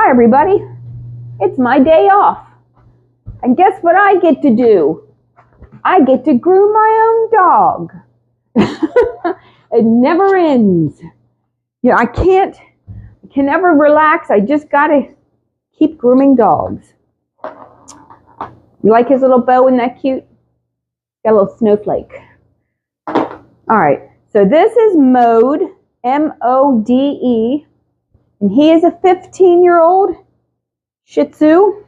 Hi everybody, it's my day off. And guess what I get to do? I get to groom my own dog. It never ends. You know, I can never relax. I just gotta keep grooming dogs. You like his little bow? Isn't that cute? Got a little snowflake. All right, so this is Mode, M-O-D-E, and he is a 15-year-old Shihtzu.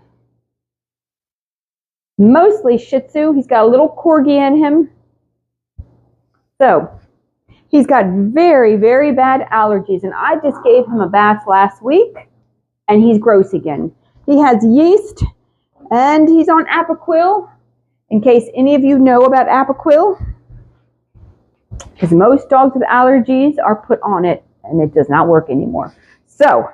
Mostly Shihtzu. He's got a little corgi in him. So, he's got very, very bad allergies, and I just gave him a bath last week, and he's gross again. He has yeast, and he's on Apoquil, in case any of you know about Apoquil, because most dogs with allergies are put on it, and it does not work anymore. So,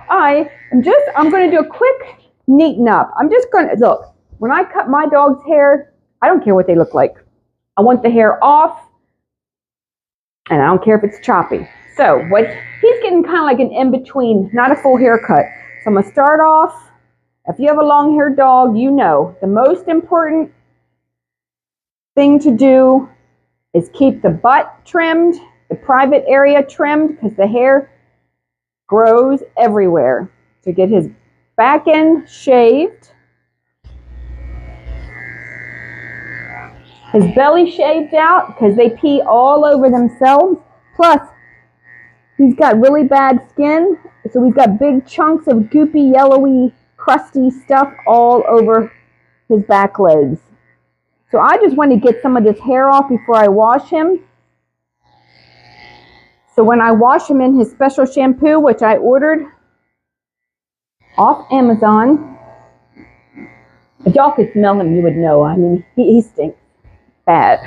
I'm going to do a quick neaten up. I'm just going to, look, when I cut my dog's hair, I don't care what they look like. I want the hair off, and I don't care if it's choppy. So, he's getting kind of like an in-between, not a full haircut. So I'm going to start off. If you have a long-haired dog, you know the most important thing to do is keep the butt trimmed, the private area trimmed, because the hair grows everywhere. So get his back end shaved, his belly shaved out, because they pee all over themselves. Plus, he's got really bad skin, so we've got big chunks of goopy, yellowy, crusty stuff all over his back legs. So I just want to get some of this hair off before I wash him. So when I wash him in his special shampoo, which I ordered off Amazon, if y'all could smell him, you would know. I mean, he stinks bad.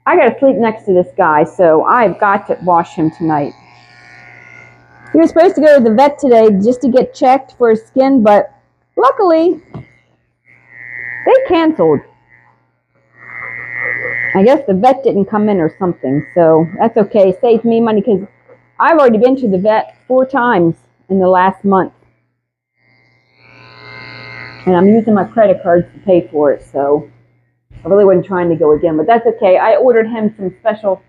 I got to sleep next to this guy, so I've got to wash him tonight. He was supposed to go to the vet today just to get checked for his skin, but luckily, they canceled. I guess the vet didn't come in or something, so that's okay. It saves me money because I've already been to the vet 4 times in the last month. And I'm using my credit cards to pay for it, so I really wasn't trying to go again, but that's okay. I ordered him some special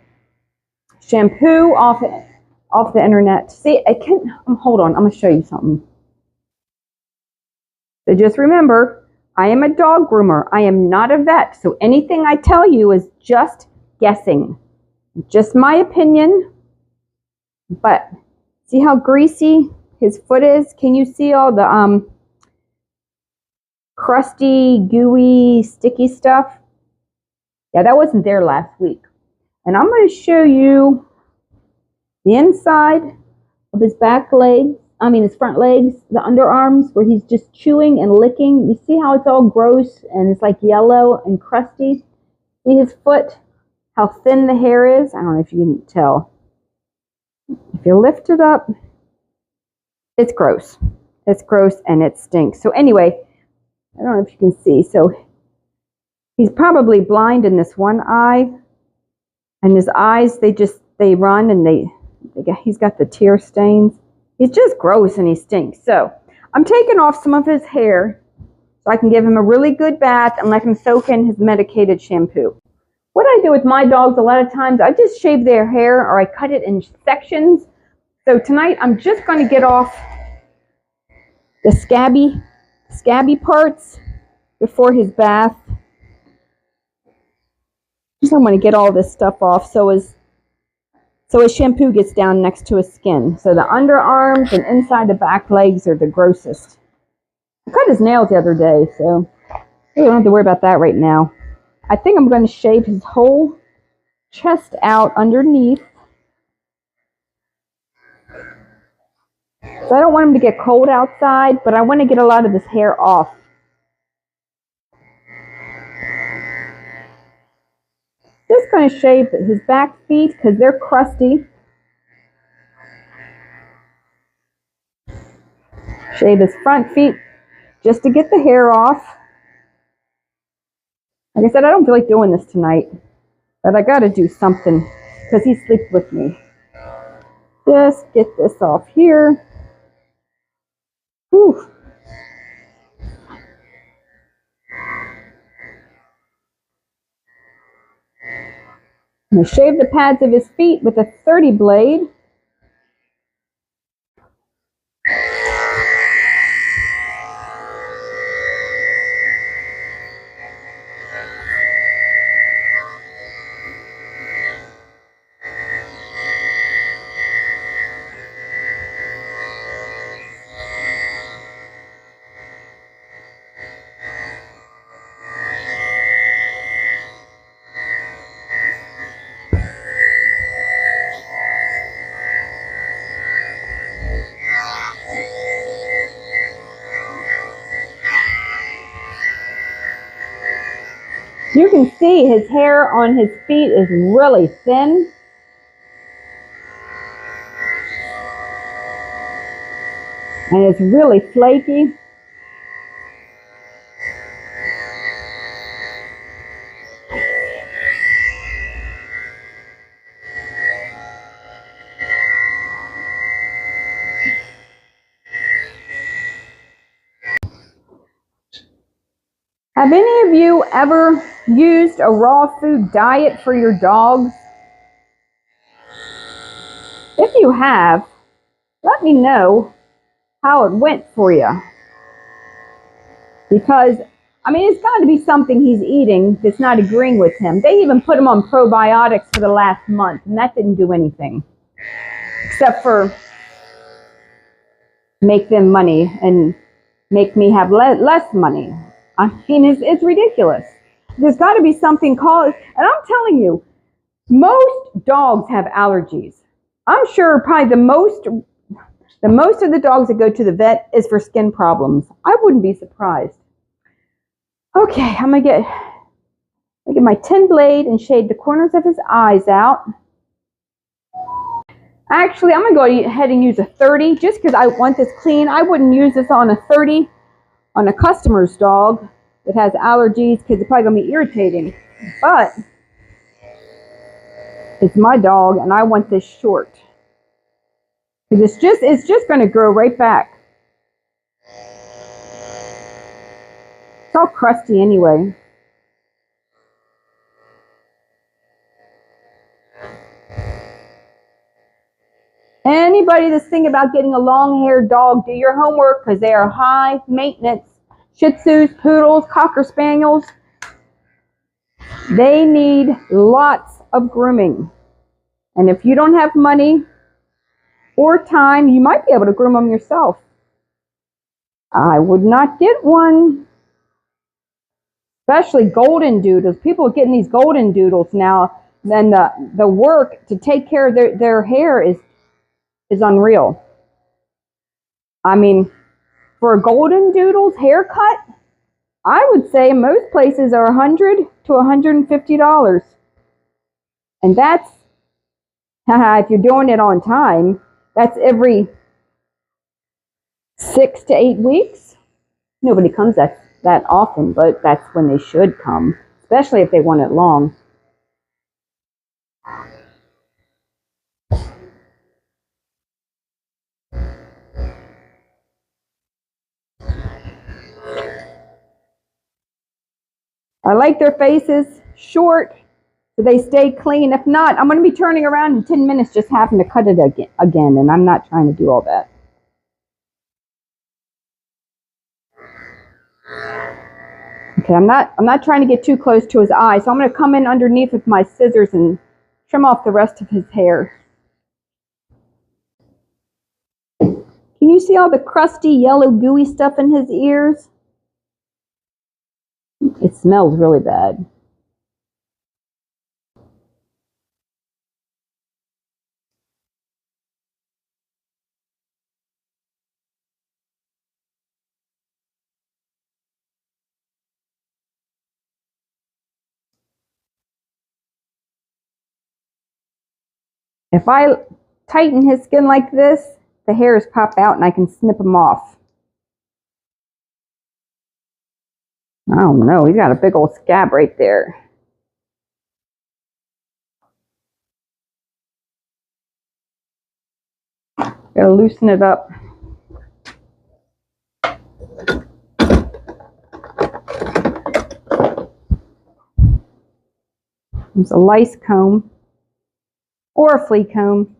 shampoo off the internet. See, hold on, I'm going to show you something. So just remember, I am a dog groomer. I am not a vet, so anything I tell you is just guessing. Just my opinion. But see how greasy his foot is? Can you see all the crusty, gooey, sticky stuff? Yeah, that wasn't there last week. And I'm going to show you the inside of his back legs. I mean his front legs, the underarms, where he's just chewing and licking. You see how it's all gross and it's like yellow and crusty? See his foot? How thin the hair is? I don't know if you can tell. If you lift it up, it's gross. It's gross and it stinks. So anyway, I don't know if you can see. So he's probably blind in this one eye. And his eyes, they run and he's got the tear stains. He's just gross and he stinks. So I'm taking off some of his hair so I can give him a really good bath and let him soak in his medicated shampoo. What I do with my dogs a lot of times, I just shave their hair or I cut it in sections. So tonight I'm just going to get off the scabby parts before his bath. Just I'm going to get all this stuff off so his shampoo gets down next to his skin. So the underarms and inside the back legs are the grossest. I cut his nails the other day, so we don't have to worry about that right now. I think I'm going to shave his whole chest out underneath. So I don't want him to get cold outside, but I want to get a lot of this hair off. Just going to shave his back feet because they're crusty. Shave his front feet just to get the hair off. Like I said, I don't feel like doing this tonight, but I got to do something because he sleeps with me. Just get this off here. Whew. I'm going to shave the pads of his feet with a 30 blade. You can see his hair on his feet is really thin. And it's really flaky. Have any of you ever used a raw food diet for your dogs? If you have, let me know how it went for you. Because, I mean, it's got to be something he's eating that's not agreeing with him. They even put him on probiotics for the last month, and that didn't do anything. Except for make them money and make me have less money. I mean, it's ridiculous. There's got to be something called, and I'm telling you, most dogs have allergies. I'm sure probably the most of the dogs that go to the vet is for skin problems. I wouldn't be surprised. Okay, I'm gonna get my 10 blade and shade the corners of his eyes out. Actually, I'm gonna go ahead and use a 30 just because I want this clean. I wouldn't use this on a 30 on a customer's dog that has allergies because it's probably gonna be irritating. But it's my dog and I want this short. Because it's just gonna grow right back. It's all crusty anyway. Anybody that's thinking about getting a long-haired dog, do your homework because they are high maintenance. Shihtzus, poodles, cocker spaniels. They need lots of grooming. And if you don't have money or time, you might be able to groom them yourself. I would not get one. Especially golden doodles. People are getting these golden doodles now. Then the work to take care of their hair is unreal. I mean, for a golden doodle's haircut, I would say most places are $100 to $150. And that's, if you're doing it on time, that's every 6 to 8 weeks. Nobody comes that often, but that's when they should come, especially if they want it long. I like their faces short so they stay clean. If not, I'm going to be turning around in 10 minutes just having to cut it again, and I'm not trying to do all that. Okay, I'm not trying to get too close to his eye, so I'm going to come in underneath with my scissors and trim off the rest of his hair. Can you see all the crusty, yellow, gooey stuff in his ears? It smells really bad. If I tighten his skin like this, the hairs pop out and I can snip them off. I don't know, he's got a big old scab right there. Gotta loosen it up. There's a lice comb or a flea comb.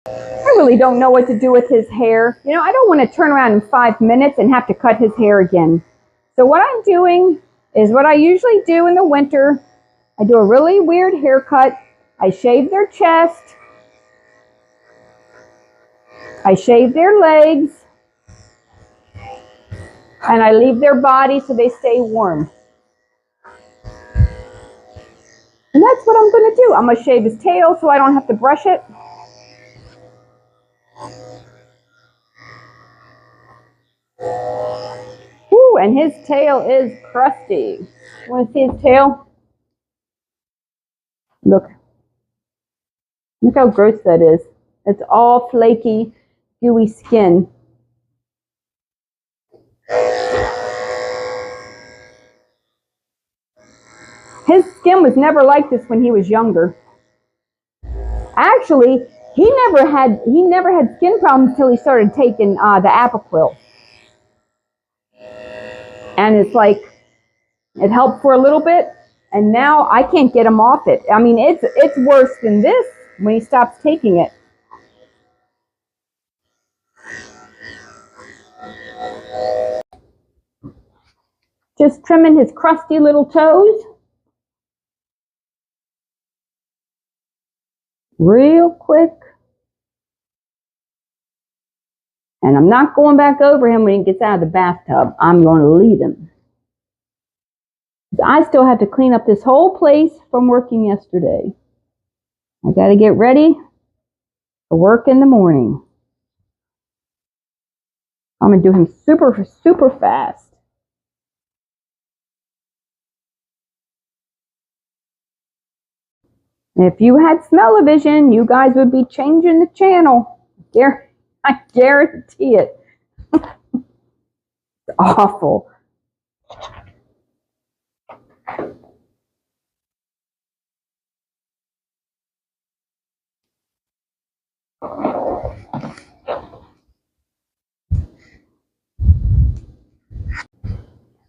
I really don't know what to do with his hair. You know, I don't want to turn around in 5 minutes and have to cut his hair again. So what I'm doing is what I usually do in the winter. I do a really weird haircut. I shave their chest. I shave their legs. And I leave their body so they stay warm. And that's what I'm going to do. I'm going to shave his tail so I don't have to brush it. Ooh, and his tail is crusty. You want to see his tail? Look. Look how gross that is. It's all flaky, gooey skin. His skin was never like this when he was younger. Actually, he never had skin problems until he started taking the Apoquil. And it's like, it helped for a little bit, and now I can't get him off it. I mean, it's worse than this when he stops taking it. Just trimming his crusty little toes. Real quick. And I'm not going back over him when he gets out of the bathtub. I'm going to leave him. I still have to clean up this whole place from working yesterday. I got to get ready for work in the morning. I'm going to do him super, super fast. If you had smell-o-vision, you guys would be changing the channel. I guarantee it. It's awful.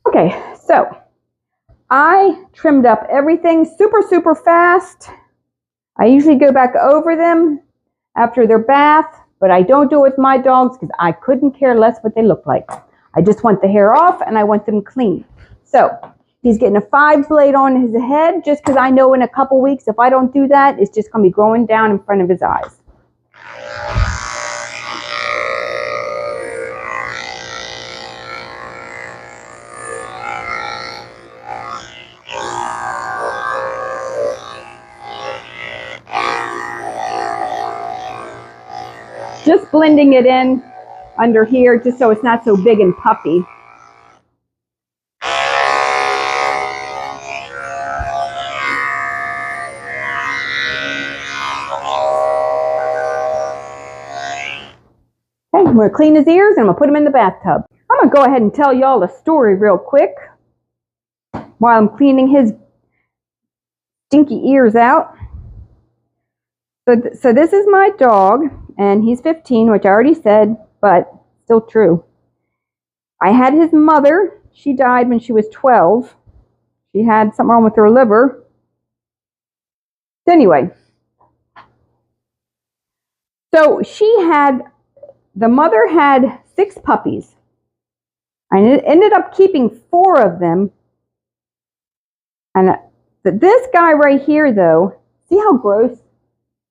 Okay, so I trimmed up everything super, super fast. I usually go back over them after their bath, but I don't do it with my dogs because I couldn't care less what they look like. I just want the hair off and I want them clean. So he's getting a 5-blade on his head just because I know in a couple weeks if I don't do that, it's just going to be growing down in front of his eyes. Just blending it in under here just so it's not so big and puffy. Okay, I'm going to clean his ears and I'm going to put him in the bathtub. I'm going to go ahead and tell y'all a story real quick while I'm cleaning his stinky ears out. So this is my dog, and he's 15, which I already said, but still true. I had his mother. She died when she was 12. She had something wrong with her liver. Anyway, so the mother had 6 puppies. I ended up keeping 4 of them. And this guy right here, though, see how gross?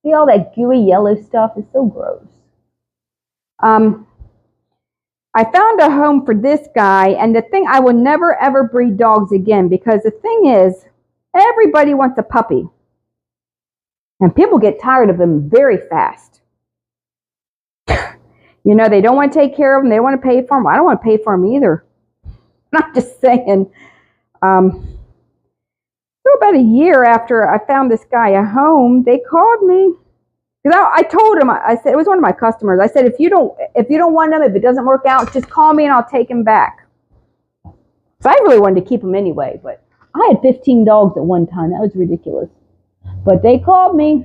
See all that gooey yellow stuff? It's so gross. I found a home for this guy, and the thing, I will never ever breed dogs again because the thing is, everybody wants a puppy. And people get tired of them very fast. You know, they don't want to take care of them. They want to pay for them. I don't want to pay for them either. I'm just saying. So about a year after I found this guy a home, they called me Because I told him, I said, it was one of my customers. I said, if you don't want them, if it doesn't work out, just call me and I'll take him back. So I really wanted to keep him anyway, but I had 15 dogs at one time. That was ridiculous. But they called me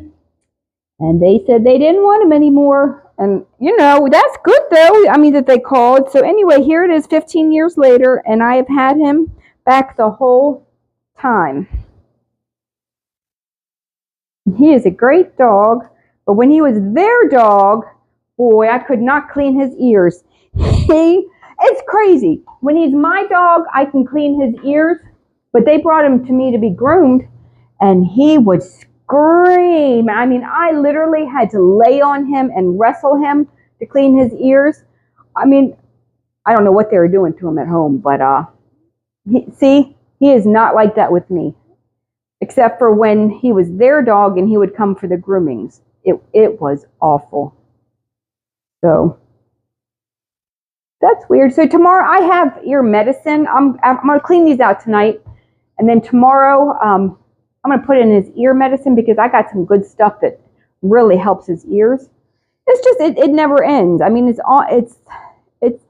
and they said they didn't want him anymore. And, you know, that's good though. I mean, that they called. So anyway, here it is 15 years later, and I have had him back the whole time. He is a great dog. But when he was their dog, boy, I could not clean his ears. It's crazy. When he's my dog, I can clean his ears. But they brought him to me to be groomed, and he would scream. I mean, I literally had to lay on him and wrestle him to clean his ears. I mean, I don't know what they were doing to him at home, but he is not like that with me. Except for when he was their dog and he would come for the groomings. It was awful. So that's weird. So tomorrow I have ear medicine. I'm going to clean these out tonight. And then tomorrow I'm going to put in his ear medicine because I got some good stuff that really helps his ears. It's just, it never ends. I mean, it's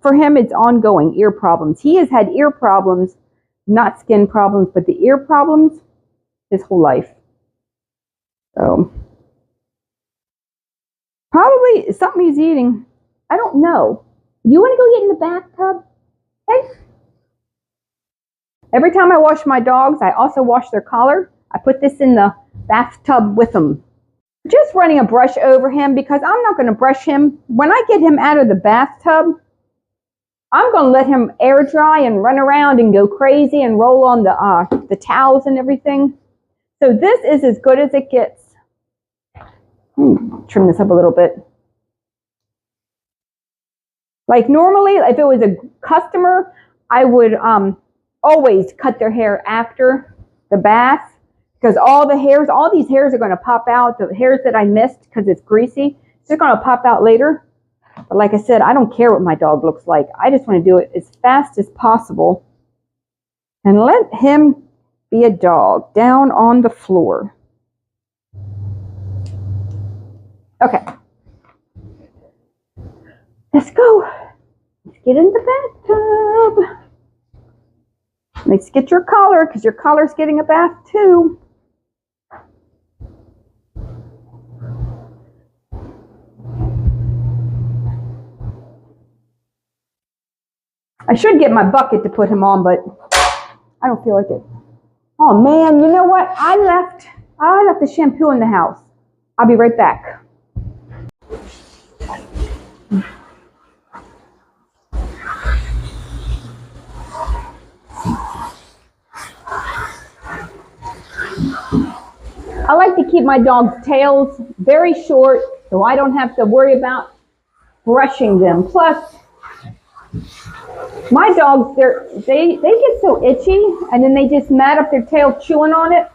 for him, it's ongoing ear problems. He has had ear problems, not skin problems, but the ear problems his whole life. So probably something he's eating. I don't know. You want to go get in the bathtub? Okay. Every time I wash my dogs, I also wash their collar. I put this in the bathtub with them. Just running a brush over him because I'm not going to brush him. When I get him out of the bathtub, I'm going to let him air dry and run around and go crazy and roll on the towels and everything. So this is as good as it gets. Trim this up a little bit. Like normally, if it was a customer, I would always cut their hair after the bath because all these hairs are going to pop out. The hairs that I missed because it's greasy, it's just going to pop out later. But like I said, I don't care what my dog looks like. I just want to do it as fast as possible and let him be a dog down on the floor. Okay. Let's go. Let's get in the bathtub. Let's get your collar because your collar's getting a bath too. I should get my bucket to put him on, but I don't feel like it. Oh man, you know what? I left the shampoo in the house. I'll be right back. I like to keep my dog's tails very short so I don't have to worry about brushing them. Plus, my dogs, they get so itchy and then they just mat up their tail chewing on it.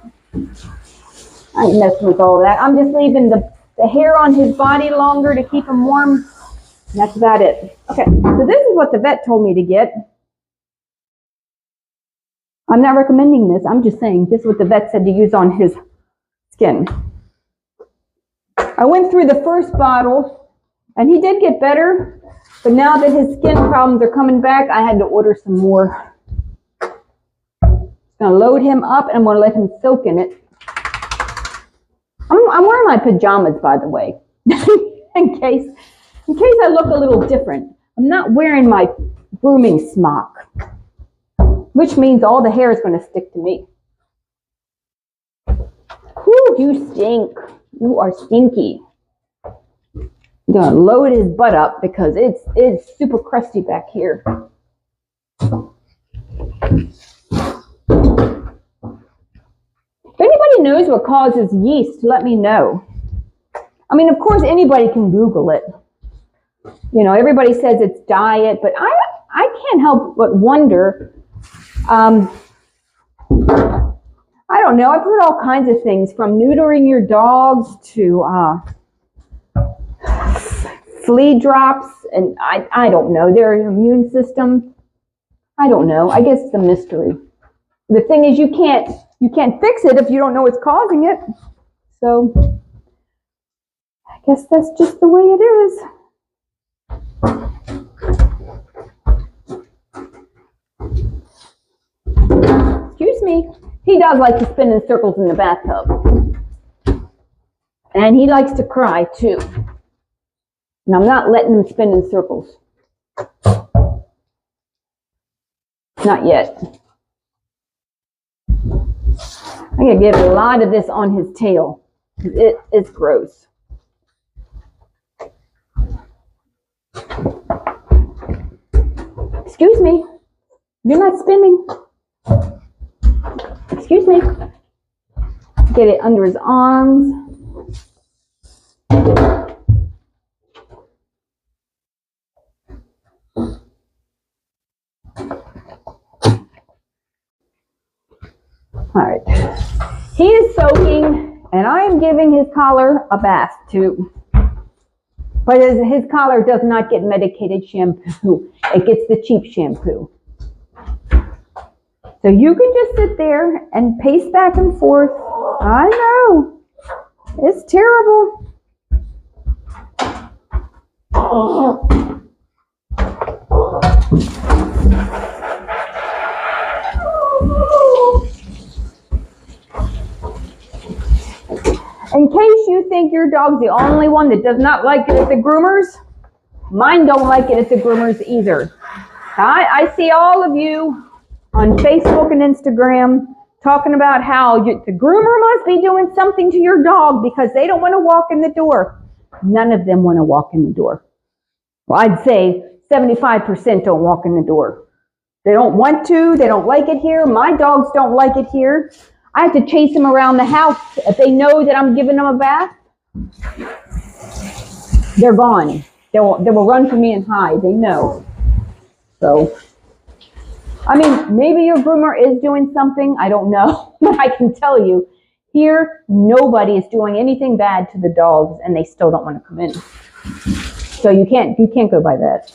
I ain't messing with all that. I'm just leaving the hair on his body longer to keep him warm. And that's about it. Okay, so this is what the vet told me to get. I'm not recommending this. I'm just saying this is what the vet said to use on his skin. I went through the first bottle and he did get better, but now that his skin problems are coming back, I had to order some more. I'm going to load him up and I'm going to let him soak in it. I'm wearing my pajamas, by the way, in case I look a little different. I'm not wearing my grooming smock, which means all the hair is going to stick to me. Whew, you stink. You are stinky. I'm going to load his butt up because it's super crusty back here. If anybody knows what causes yeast, let me know. I mean, of course, anybody can Google it. You know, everybody says it's diet, but I can't help but wonder. I don't know. I've heard all kinds of things from neutering your dogs to flea drops, and I don't know. Their immune system. I don't know. I guess it's a mystery. The thing is, you can't fix it if you don't know what's causing it. So I guess that's just the way it is. Excuse me. He does like to spin in circles in the bathtub. And he likes to cry too. And I'm not letting him spin in circles. Not yet. I'm going to get a lot of this on his tail. It is gross. Excuse me. You're not spinning. Excuse me. Get it under his arms. All right. He is soaking, and I am giving his collar a bath too. But his collar does not get medicated shampoo. It gets the cheap shampoo. So you can just sit there and pace back and forth. I know. It's terrible. In case you think your dog's the only one that does not like it at the groomers, mine don't like it at the groomers either. I see all of you on Facebook and Instagram talking about how the groomer must be doing something to your dog because they don't want to walk in the door. None of them want to walk in the door. Well, I'd say 75% don't walk in the door. They don't want to. They don't like it here. My dogs don't like it here. I have to chase them around the house. If they know that I'm giving them a bath, they're gone. They will run for me and hide. They know. So, I mean, maybe your groomer is doing something. I don't know. But I can tell you, here, nobody is doing anything bad to the dogs, and they still don't want to come in. So you can't go by that.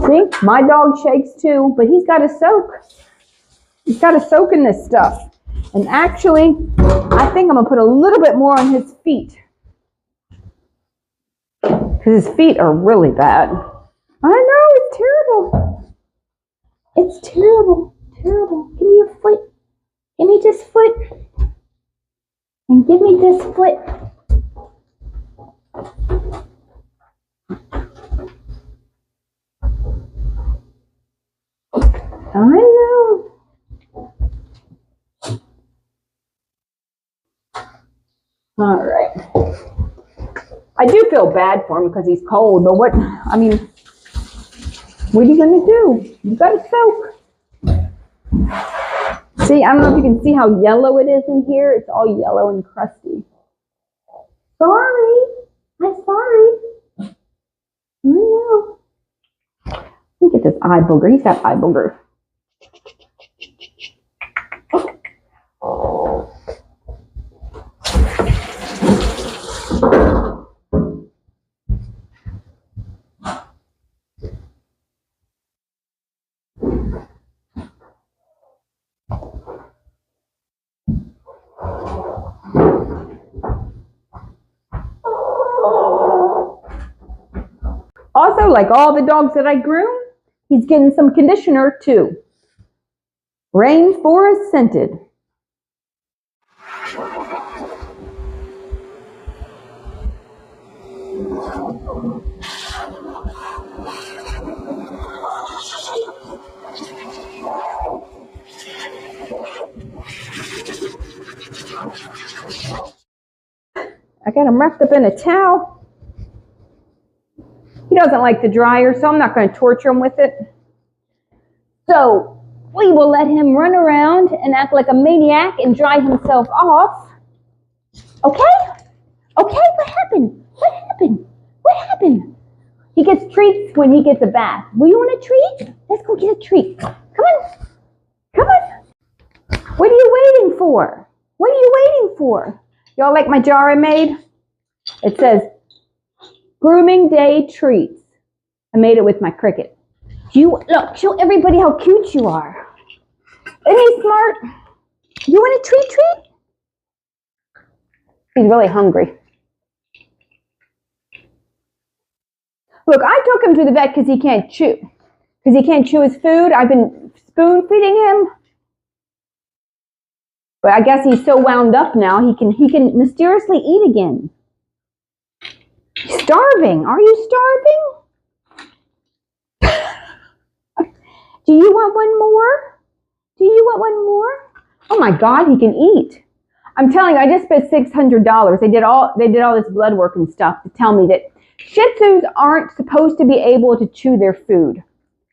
See, my dog shakes too, but he's got to soak. He's got to soak in this stuff. And actually, I think I'm going to put a little bit more on his feet. Because his feet are really bad. I know, it's terrible. It's terrible, terrible. Give me your foot. Give me this foot. And give me this foot. I know. All right. I do feel bad for him because he's cold, but what are you going to do? You got to soak. See, I don't know if you can see how yellow it is in here. It's all yellow and crusty. Sorry. I'm sorry. I know. Let me get this eye booger. He's got eye booger. Also, like all the dogs that I groom, he's getting some conditioner too. Rainforest scented. I got him wrapped up in a towel. He doesn't like the dryer, so I'm not going to torture him with it. So we will let him run around and act like a maniac and dry himself off. Okay? Okay, what happened? What happened? What happened? He gets treats when he gets a bath. Will you want a treat? Let's go get a treat. Come on. Come on. What are you waiting for? What are you waiting for? Y'all like my jar I made? It says, Grooming Day Treats. I made it with my Cricut. Look, show everybody how cute you are. Isn't he smart? You want a treat? He's really hungry. Look, I took him to the vet because he can't chew. Because he can't chew his food. I've been spoon feeding him. But I guess he's so wound up now, he can mysteriously eat again. He's starving. Are you starving? Do you want one more? Do you want one more? Oh my God, he can eat. I'm telling you, I just spent $600. They did all this blood work and stuff to tell me that Shih Tzus aren't supposed to be able to chew their food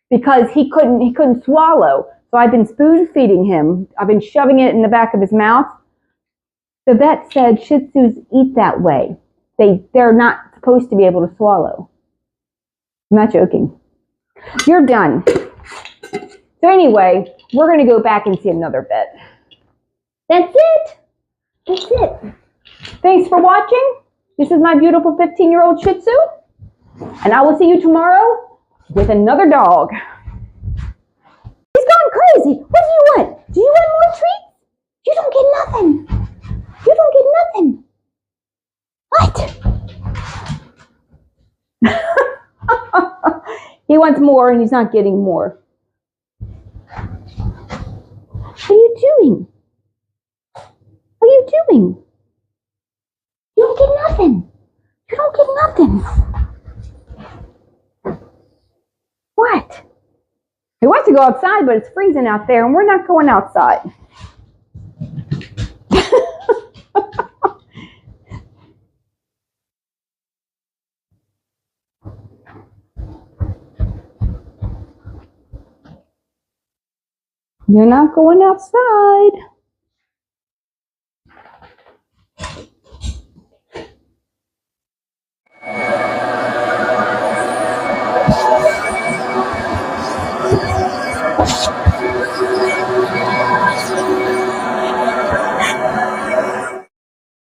because he couldn't swallow. So I've been spoon feeding him. I've been shoving it in the back of his mouth. The vet said Shih Tzus eat that way. They're not supposed to be able to swallow. I'm not joking. You're done. So anyway, we're going to go back and see another vet. That's it. That's it. Thanks for watching. This is my beautiful 15-year-old Shih Tzu. And I will see you tomorrow with another dog. He's gone crazy. What do you want? Do you want more treats? You don't get nothing. You don't get nothing. What? He wants more and he's not getting more. What are you doing? What are you doing? You don't get nothing. You don't get nothing. What? He wants to go outside, but it's freezing out there, and we're not going outside. You're not going outside.